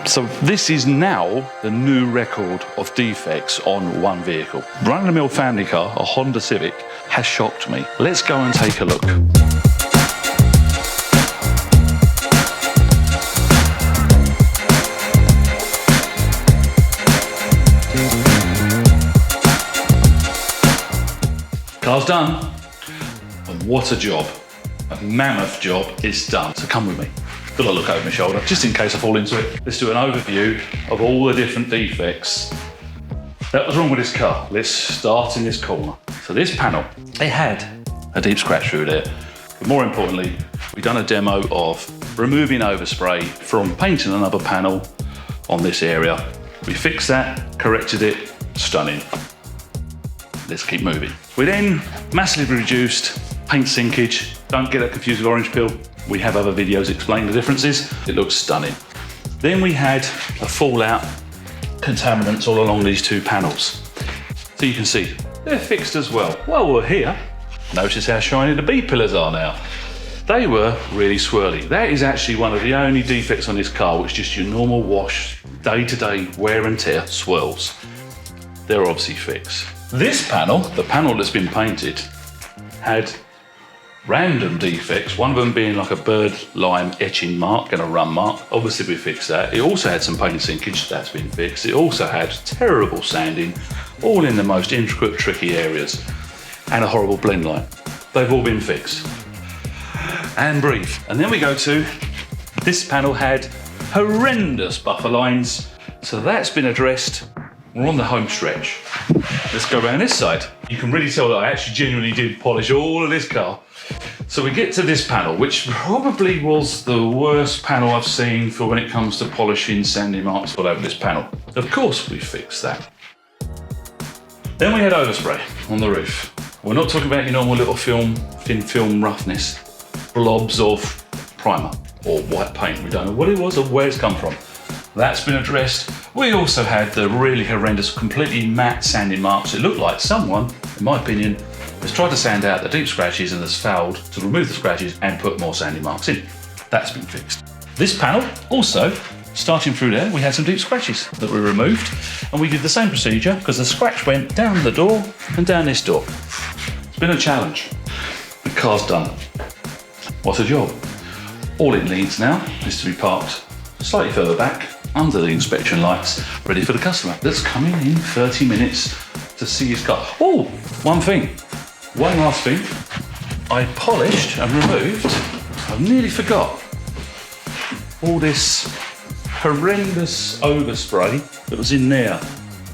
So this is now the new record of defects on one vehicle. Run-of-the-mill family car, a Honda Civic, has shocked me. Let's go and take a look. Car's done, and what a job. A mammoth job is done. So come with me. Got to look over my shoulder, just in case I fall into it. Let's do an overview of all the different defects that was wrong with this car. Let's start in this corner. So this panel, it had a deep scratch through there. But more importantly, we've done a demo of removing overspray from painting another panel on this area. We fixed that, corrected it, stunning. Let's keep moving. We then massively reduced paint sinkage. Don't get that confused with orange peel. We have other videos explaining the differences. It looks stunning. Then we had a fallout contaminants all along these two panels. So you can see they're fixed as well. While we're here, notice how shiny the B pillars are now. They were really swirly. That is actually one of the only defects on this car, which is just your normal wash, day-to-day wear and tear swirls. They're obviously fixed. This panel, the panel that's been painted, had random defects, one of them being like a bird lime etching mark and a run mark. Obviously we fixed that. It also had some paint sinkage, that's been fixed. It also had terrible sanding, all in the most intricate, tricky areas, and a horrible blend line. They've all been fixed. And breathe. And then we go to, this panel had horrendous buffer lines, so that's been addressed. We're on the home stretch. Let's go around this side. You can really tell that I actually genuinely did polish all of this car. So we get to this panel, which probably was the worst panel I've seen for when it comes to polishing sanding marks all over this panel. Of course we fixed that. Then we had overspray on the roof. We're not talking about your normal little thin film roughness, blobs of primer or white paint. We don't know what it was or where it's come from. That's been addressed. We also had the really horrendous, completely matte sanding marks. It looked like someone, in my opinion, has tried to sand out the deep scratches and has failed to remove the scratches and put more sanding marks in. That's been fixed. This panel, also, starting through there, we had some deep scratches that we removed, and we did the same procedure because the scratch went down the door and down this door. It's been a challenge. The car's done. What a job. All it needs now is to be parked slightly further back under the inspection lights, ready for the customer that's coming in 30 minutes to see his car. Oh, one last thing. I polished and removed, I nearly forgot, all this horrendous overspray that was in there.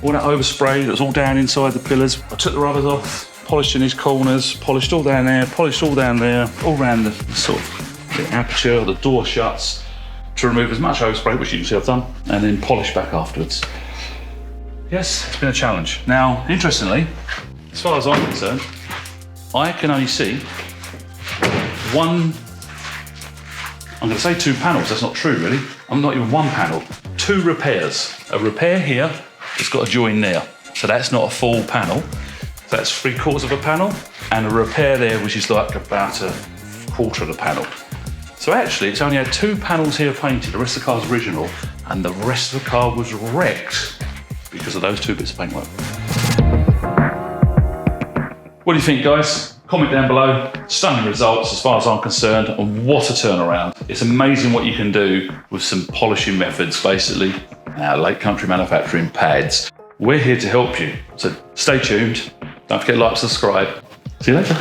All that overspray that was all down inside the pillars. I took the rubbers off, polished in these corners, polished all down there, polished all down there, all around the sort of the aperture, the door shuts, to remove as much overspray, which you can see I've done, and then polish back afterwards. Yes, it's been a challenge. Now, interestingly, as far as I'm concerned, I can only see one, I'm gonna say two panels, that's not true really. I'm not even one panel, two repairs. A repair here, it's got a join there. So that's not a full panel. That's 3/4 of a panel, and a repair there, which is like about a quarter of the panel. So actually, it's only had two panels here painted, the rest of the car's original, and the rest of the car was wrecked because of those two bits of paintwork. What do you think, guys? Comment down below. Stunning results as far as I'm concerned, and what a turnaround. It's amazing what you can do with some polishing methods, basically, late country manufacturing pads. We're here to help you, so stay tuned. Don't forget to like, subscribe. See you later.